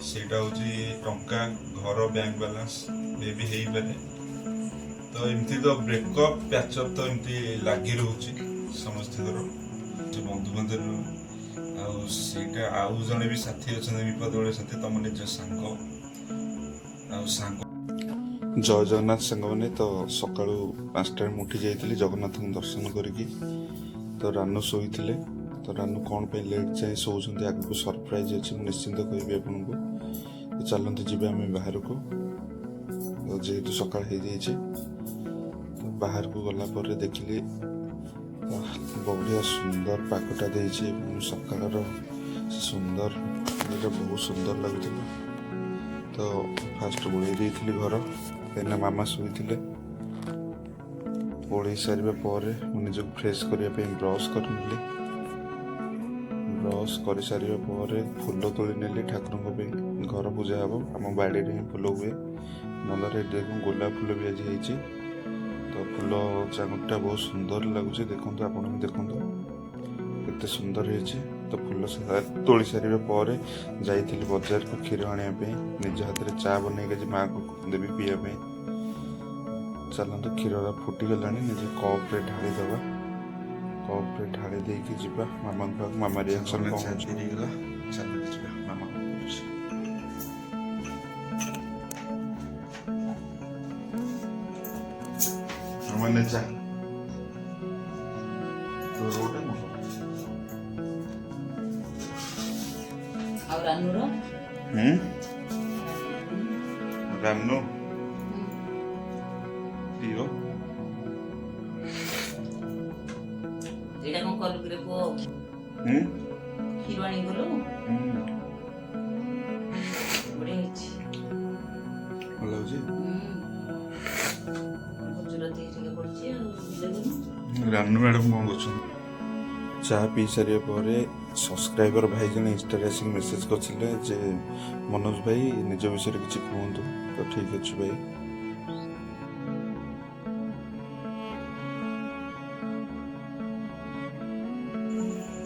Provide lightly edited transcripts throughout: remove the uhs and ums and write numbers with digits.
ସେଇଟା ହେଉଛି ଟଙ୍କା ଘର ବ୍ୟାଙ୍କ ବାଲାନ୍ସ ମେ ବି ହେଇପାରେ। ତ ଏମିତି ତ ବ୍ରେକଅପ୍ ପ୍ୟାଚଅପ୍ ତ ଏମିତି ଲାଗି ରହୁଛି ସମସ୍ତଙ୍କର, ବନ୍ଧୁବାନ୍ଧବ ଆଉ ସେଇଟା ଆଉ ଜଣେ ବି ସାଥୀ ଅଛନ୍ତି ବିପଦ ବେଳେ ସାଥୀ, ତମ ନିଜ ସାଙ୍ଗ ଆଉ ସାଙ୍ଗ। ଜୟ ଜଗନ୍ନାଥ ସାଙ୍ଗମାନେ। ତ ସକାଳୁ 5ଟାରେ ମୁଁ ଉଠି ଯାଇଥିଲି ଜଗନ୍ନାଥଙ୍କୁ ଦର୍ଶନ କରିକି। ତ ରାନୁ ଶୋଇଥିଲେ, ତ ରାନୁ କ'ଣ ପାଇଁ ଲେଟ୍ ଯାଏ ଶୋଉଛନ୍ତି ଆଗକୁ ସରପ୍ରାଇଜ୍ ଅଛି, ମୁଁ ନିଶ୍ଚିନ୍ତ କହିବି ଆପଣଙ୍କୁ। ତ ଚାଲନ୍ତୁ ଯିବେ ଆମେ ବାହାରକୁ। ତ ଯେହେତୁ ସକାଳ ହେଇଯାଇଛି, ତ ବାହାରକୁ ଗଲା ପରେ ଦେଖିଲି ବଢ଼ିଆ ସୁନ୍ଦର ପାଗଟା ଦେଇଛି ଏବଂ ସକାଳର ସୁନ୍ଦର ବହୁତ ସୁନ୍ଦର ଲାଗୁଥିଲା। ତ ଫାଷ୍ଟ ଓଳେଇ ଦେଇଥିଲି ଘର, କାହିଁକିନା ମାମା ଶୋଇଥିଲେ। ଓଳେଇ ସାରିବା ପରେ ମୁଁ ନିଜକୁ ଫ୍ରେଶ୍ କରିବା ପାଇଁ ବ୍ରସ୍ କରିନେଲି। ବ୍ରସ୍ କରିସାରିବା ପରେ ଫୁଲ ତୋଳି ନେଲି ଠାକୁରଙ୍କ ପାଇଁ। ଘର ପୂଜା ହେବ, ଆମ ବାଡ଼ିରେ ହିଁ ଫୁଲ ହୁଏ। ମନ୍ଦାର ଦେଖୁন ଗୋଲାପ ଫୁଲ ବି ଆଜି ହେଇଛି। ତ ଫୁଲ ଚାଙ୍ଗୁଟା ବହୁତ ସୁନ୍ଦର ଲାଗୁଛି, ଦେଖନ୍ତୁ ଆପଣ ବି ଦେଖନ୍ତୁ କେତେ ସୁନ୍ଦର ହେଇଛି। ତ ଫୁଲ ତୋଳି ସାରିବା ପରେ ଯାଇଥିଲି ବଜାରକୁ କ୍ଷୀର ଆଣିବା ପାଇଁ। ନିଜ ହାତରେ ଚା ବନେଇକି ଆଜି ମାଆକୁ ଦେବି ପିଇବା ପାଇଁ। ଚାଲନ୍ତୁ, କ୍ଷୀରଟା ଫୁଟିଗଲାଣି, ନିଜେ କପ୍ରେ ଢାଳି ଦେବା। କପ୍ରେ ଢାଳି ଦେଇକି ଯିବା ମାମାଙ୍କ ପାଖକୁ। ମାମା ରିଆକ୍ସନ୍ କ'ଣ ହେଉଛି ହେଇଗଲା। ଚାଲନ୍ତୁ ଯିବା ମାମା କ'ଣ କରୁଛି। ମାମା ଚା ରୋଟେ ଆଉ ରାନୁର ରାନୁ ପିଅ। ଏଇଟା କ'ଣ କଲୁ କିରେ ପୁଅ? କ୍ଷୀର ଆଣିଗଲୁ, ବଢ଼ିଆ ହେଇଛି। ଭଲ ଲାଗୁଛି। ଗୁଜୁରାତି ଟିକେ ପଡ଼ିଛି ଆଉ ଦେବୁନି। ରାନୁ ମ୍ୟାଡ଼ାମ୍ କ'ଣ କରୁଛନ୍ତି? ଚାହା ପିଇ ସାରିବା ପରେ ସବସ୍କ୍ରାଇବର ଭାଇ ଜଣେ ଇନଷ୍ଟାରେ ଆସିକି ମେସେଜ୍ କରିଥିଲେ ଯେ ମନୋଜ ଭାଇ ନିଜ ବିଷୟରେ କିଛି କୁହନ୍ତୁ। ତ ଠିକ୍ ଅଛି ଭାଇ।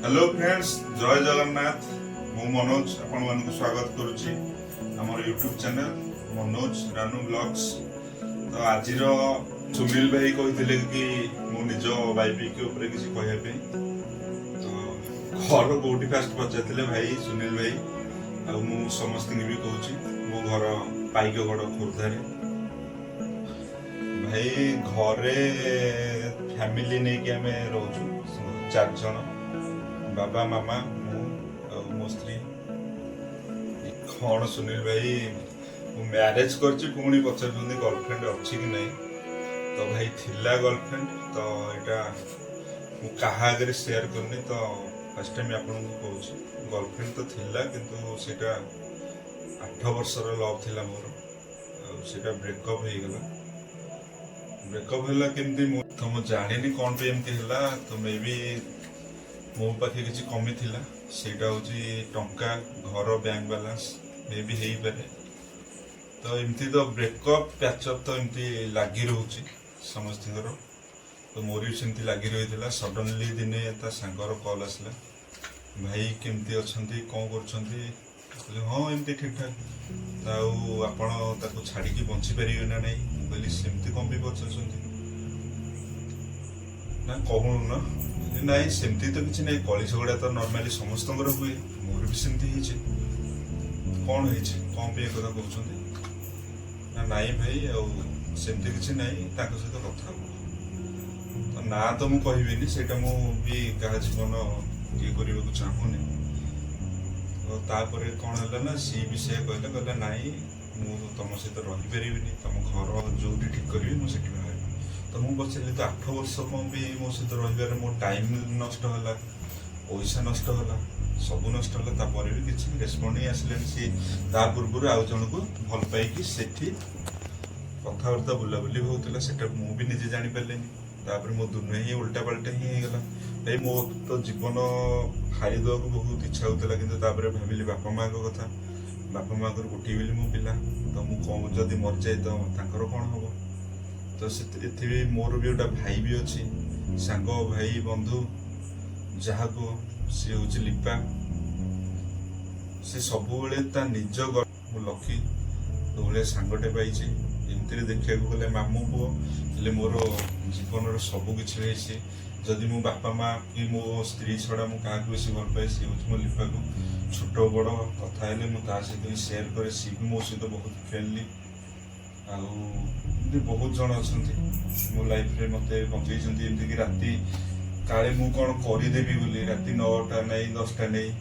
ହ୍ୟାଲୋ ଫ୍ରେଣ୍ଡସ୍, ଜୟ ଜଗନ୍ନାଥ। ମୁଁ ମନୋଜ ଆପଣମାନଙ୍କୁ ସ୍ୱାଗତ କରୁଛି ଆମର YouTube channel Manoj Ranu blogs. ତ ଆଜିର ସୁନୀଲ ଭାଇ କହିଥିଲେ କି ମୁଁ ନିଜ ବାଇବିକ ଉପରେ କିଛି କହିବା ପାଇଁ। ତ ଘର କୋଉଠି ଫାଷ୍ଟ ପଚାରିଥିଲେ ଭାଇ ସୁନୀଲ ଭାଇ, ଆଉ ମୁଁ ସମସ୍ତଙ୍କୁ ବି କହୁଛି ମୋ ଘର ପାଇକଗଡ଼ ଖୋର୍ଦ୍ଧାରେ। ଭାଇ ଘରେ ଫ୍ୟାମିଲି ନେଇକି ଆମେ ରହୁଛୁ 4 ଜଣ, ବାବା ମାମା ମୁଁ ଆଉ ମୋ ସ୍ତ୍ରୀ। କ'ଣ ସୁନୀଲ ଭାଇ ମୁଁ ମ୍ୟାରେଜ୍ କରିଛି, ପୁଣି ପଚାରୁଛନ୍ତି ଗର୍ଲଫ୍ରେଣ୍ଡ ଅଛି କି ନାହିଁ। ତ ଭାଇ ଥିଲା ଗର୍ଲଫ୍ରେଣ୍ଡ, ତ ଏଇଟା ମୁଁ କାହା ଆଗରେ ସେୟାର କରିନି। ତ ଫାର୍ଷ୍ଟ ଟାଇମ୍ ଆପଣଙ୍କୁ କହୁଛି ଗର୍ଲଫ୍ରେଣ୍ଡ ତ ଥିଲା, କିନ୍ତୁ ସେଇଟା 8 ବର୍ଷର ଲଭ୍ ଥିଲା ମୋର, ଆଉ ସେଇଟା ବ୍ରେକଅପ୍ ହେଇଗଲା। ବ୍ରେକଅପ୍ ହେଲା କେମିତି ତ ମୁଁ ଜାଣିନି କ'ଣ ପାଇଁ ଏମିତି ହେଲା। ତ ମେ ବି ମୋ ପାଖେ କିଛି କମି ଥିଲା, ସେଇଟା ହେଉଛି ଟଙ୍କା ଘର ବ୍ୟାଙ୍କ ବାଲାନ୍ସ ମେ ବି ହେଇପାରେ। ତ ଏମିତି ତ ବ୍ରେକଅପ୍ ପ୍ୟାଚଅପ୍ ତ ଏମିତି ଲାଗି ରହୁଛି ସମସ୍ତଙ୍କର। ତ ମୋର ବି ସେମିତି ଲାଗି ରହିଥିଲା। ସଡନଲି ଦିନେ ତା ସାଙ୍ଗର କଲ୍ ଆସିଲା, ଭାଇ କେମିତି ଅଛନ୍ତି, କ'ଣ କରୁଛନ୍ତି? ହଁ ଏମିତି ଠିକ୍ ଠାକ୍। ଆଉ ଆପଣ ତାକୁ ଛାଡ଼ିକି ବଞ୍ଚିପାରିବେ ନା ନାହିଁ? ମୁଁ କହିଲି ସେମିତି କ'ଣ ପାଇଁ ପଚାରୁଛନ୍ତି? ନା କହୁନ। ନାଇଁ ସେମିତି ତ କିଛି ନାହିଁ, କଳି ଝଗଡ଼ା ତ ନର୍ମାଲି ସମସ୍ତଙ୍କର ହୁଏ, ମୋର ବି ସେମିତି ହେଇଛି। କ'ଣ ହେଇଛି, କ'ଣ ପାଇଁ ଏ କଥା କହୁଛନ୍ତି? ନା ନାଇଁ ଭାଇ, ଆଉ ସେମିତି କିଛି ନାହିଁ, ତାଙ୍କ ସହିତ କଥା ହବ। ନା ତ ମୁଁ କହିବିନି, ସେଇଟା ମୁଁ ବି କାହା ଜୀବନ ଇଏ କରିବାକୁ ଚାହୁଁନି। ତ ତାପରେ କ'ଣ ହେଲା ନା ସିଏ ବି ସେୟା କହିଲା ନାଇଁ ମୁଁ ତମ ସହିତ ରହିପାରିବିନି, ତମ ଘର ଯୋଉଠି ଠିକ୍ କରିବି ମୁଁ ସେଠି ବାହାରିବି। ତ ମୁଁ ପଚାରିଲି ତ 8 ବର୍ଷ କ'ଣ ବି ମୋ ସହିତ ରହିବାରେ ମୋ ଟାଇମ୍ ନଷ୍ଟ ହେଲା, ପଇସା ନଷ୍ଟ ହେଲା, ସବୁ ନଷ୍ଟ ହେଲା, ତାପରେ ବି କିଛି ରେସ୍ପଣ୍ଡ ହିଁ ଆସିଲାନି। ସିଏ ତା ପୂର୍ବରୁ ଆଉ ଜଣକୁ ଭଲ ପାଇକି ସେଠି କଥାବାର୍ତ୍ତା ବୁଲାବୁଲି ହଉଥିଲା, ସେଟା ମୁଁ ବି ନିଜେ ଜାଣିପାରିଲିନି। ତାପରେ ମୋ ଦୁନିଆ ହିଁ ଓଲଟା ପାଲଟା ହିଁ ହେଇଗଲା। ଭାଇ ମୋ ତ ଜୀବନ ହାରିଦେବାକୁ ବହୁତ ଇଚ୍ଛା ହଉଥିଲା, କିନ୍ତୁ ତାପରେ ଭାବିଲି ବାପା ମାଆଙ୍କ କଥା, ବାପା ମାଆଙ୍କର ଗୋଟିଏ ବୋଲି ମୋ ପିଲା, ତ ମୁଁ କ'ଣ ଯଦି ମରିଯାଏ ତ ତାଙ୍କର କ'ଣ ହବ? ତ ଏଥିରେ ମୋର ବି ଗୋଟେ ଭାଇ ବି ଅଛି, ସାଙ୍ଗ ଭାଇ ବନ୍ଧୁ ଯାହାକୁ, ସିଏ ହେଉଛି ଲିପା। से सबुबले ता निज मु लकी तो सांगटे पाइछि एमती देखा गले मामू पुओ हेले मोर जीवन सब किसी जदि मो बापा माँ कि मो स्त्री छड़ा मुझे क्या बेसी भल पाए सी हूँ मो लिपा को छोट बड़ कथा है सहित सेयार करे सी भी मो सहित बहुत फ्रेंडली आउ बहुत जन अच्छा मो लाइफ रे मत बचई एमती राति काले मु कौन करदेवी बोली राति 9टा नहीं 10टा नहीं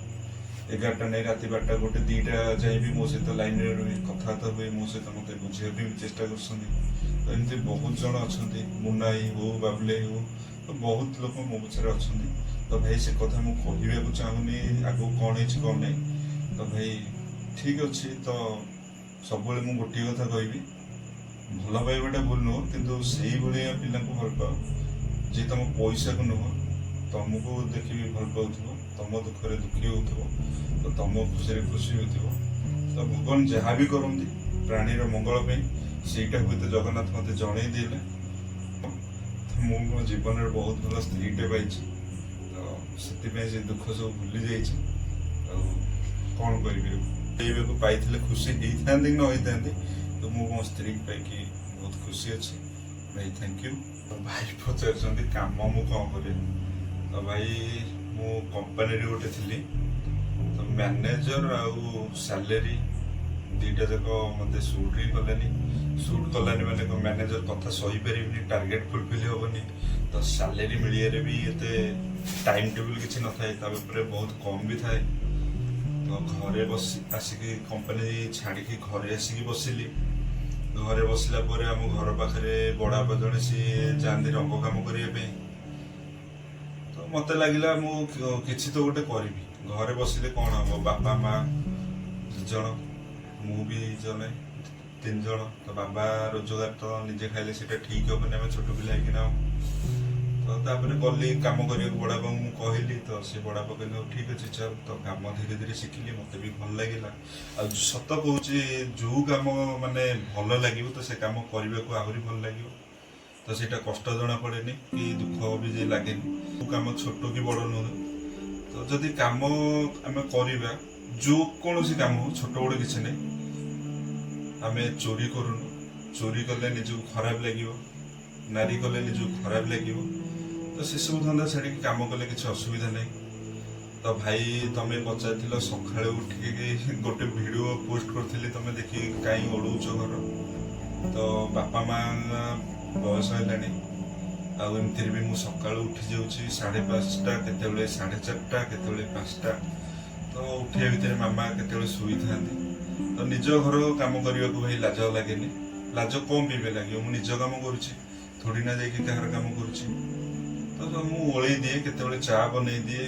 11टा नहीं राति 12टा गोटे 2टा जाए भी मो सहित लाइन रे कथबार्ता हुए मो सहित मत बुझे भी चेष्टा कर एमती बहुत जन अच्छा मुन्नाई हो बाबुले हो तो बहुत लोग मो पछारे अच्छा तो भाई से कथा मुझे कहवाक चाहूनी आगू कौन है कौन नहीं तो भाई ठीक अच्छे तो सब मुझे गोटे कथा कहि भल पाइबाटा भूल नुह कि से पिला भल पाओ जी तुम पैसा को नुह तुमको देखिए भल पाओ तुम दुखे दुखी हो तो तुम खुशी खुशी हो तो भगवान जहाँ भी करती प्राणीर मंगल सेटा हुए तो जगन्नाथ मत जन देले तो मो जीवन में बहुत भल स्त्रीटे पाई तो से दुख सब भूली जा कौन कर पाई खुशी होता कि न होता तो मो मो स्त्री पाई बहुत खुशी अच्छे भाई थैंक यू भाई पचार कम मु कौन कर तो भाई मु कंपानी गोटे थी तो मैनेजर आउ सैलरी दुईटा जाक मत सुट ही कलानी सुट कलानी माने मैनेजर कथा सही पारि टार्गेट फुलफिल हेनी तो सैलरी मिलिया भी ये टाइम टेबल किसी न था बहुत कम भी थाए तो घरे बस आसिक कंपानी छाड़ी घरे आसिक बसिली घरे बसला आम घर पाखे बड़ा जड़े सी जाती रंग कम करने तो मत लगला कि तो गोटे करी घरे बसिले कौन हम बापा माँ जन मु भी जने 3 जन तो बाबा रोजगार तो निजे खाइले से ठीक हेनी आम छोट पिला तो तापर गली कम करने बड़ापा मुझे कहली तो सी बड़ापा कहले ठीक अच्छे चल तो कम धीरे धीरे शिखिली मत भी भल लगे सत कहूँ जो कम माने भल लगे तो से कम करने को आहरी भल लगे तो सीटा कष्ट जना पड़े कि दुख भी जे लगे कम छोट कि बड़ नुह तो जदि कम आम करवा जो कौन सी कम हो छोट बड़ किसी नहीं आम चोरी करूनु चोरी कले निजक खराब लगे नारी कले निजक खराब लगे तो से सब धंदा छाड़ी कम कले किसी असुविधा नहीं तो भाई तुम्हें पचार सका उठिक गोटे वीडियो पोस्ट करी तुम देखिए कहीं ओढ़ौच घर तो बापा माँ बयस है आमती भी मुझे सका उठी जाऊँगी 5:30 केतबले 4:30 केतबले 5टा तो उठिया भितर मामा केतबले शुई था तो निज घर कम करने को भाई लाज लगे लाज कम पीबे लगे मुझे निज कम करुँच थोड़ी ना जाकि कहार कम करुँच तो मुझे ओल्ई दिए केतबले चा बन दिए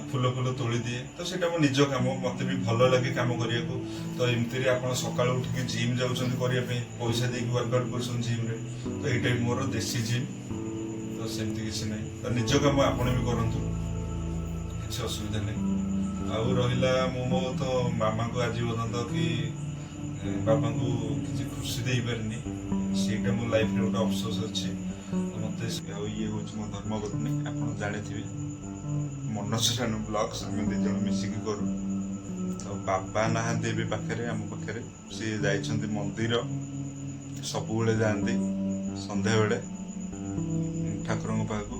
फूल फूल तोली दिए तो सीटा मो निज कम मत भी भल लगे कम करने को तो एमती आप सका उठिक जिम जाने पैसा दे वर्कआउट कर जिम रे तो ये मोर देसी जिम तो सेमती किसी ना तो निज कम आपण भी करूँ किसी असुविधा नहीं आउ रहा मो तो मामा को आज पर्यंत कि बाबा को किसी खुशी दे पारे सीटा मो लाइफ रे गोटे अफसोस अच्छे मत ये हूँ मो धर्मपत्नी आप जानी मनोज ब्लॉग्स आम 2 जन मिसिक करूँ तो बाबा नहांती भी पाखे आम पाखे सी जाइंट मंदिर सब जाती संध्या बेले ठाकुर पाक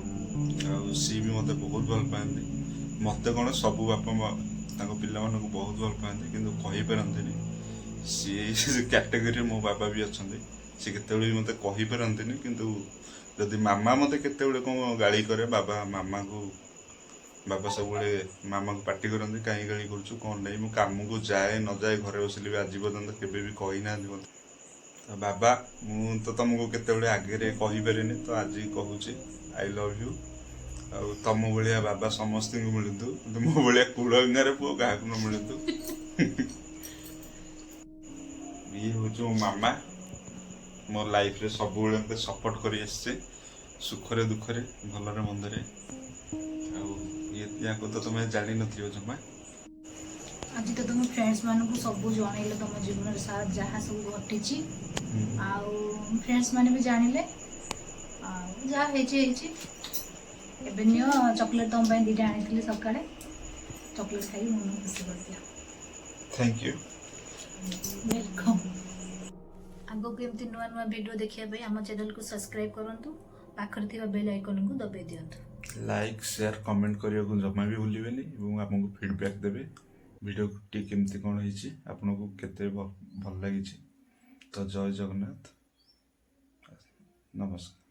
सी भी मत बहुत भल पाती मत कौन सब बापा माँ पिला बहुत भल पाती कि कहींपारती सी कैटेगरी मो बाबा भी अच्छा सी केत मत कहींपारती किंतु जदि मामा मत केत कौन गाड़ी करे बाबा मामा को बाबा सब मामा को पार्टी करते कहीं गाड़ी करूँ कौन नहीं मु कम को जाए न जाए घरे बसिले भी आज पर्यंत केवे भी कही ना तो बाबा मु तो तुमको केते आगे कहीपर तो आज कहूँ आई लव यू आ तुम भाया बाबा समस्त को मिलतु मो भाया कूड़ार पुओ क्या न मिलतु ये हूँ मो मामा मो लाइफ रे सब मत सपोर्ट कर सुखरे दुखरे भलरे मंदरे या तो तुम्हें जानी नथियो जमा आज तो तुम फ्रेंड्स मान को सब जनइले तुम जीवन सारा जहाँ सब घटी फ्रेंड्स मैंने भी जानिले जहाँ चॉकलेट तुम 2टा आनी सका चॉकलेट खाई मन खुशी कर दिया। Thank you welcome. आगो को एमती नुआ नुआ वीडियो देखिया पे हम चैनल को सब्सक्राइब करंतु पाखर थिबा बेल आइकन को दबाई दियंतु। लाइक शेयर कमेंट करिया को जमा भी भूलिबेनी एवं आपको फीडबैक देबे वीडियो टी केमती कोन होईची आपनको केते भल लागिची। तो जय जगन्नाथ नमस्कार।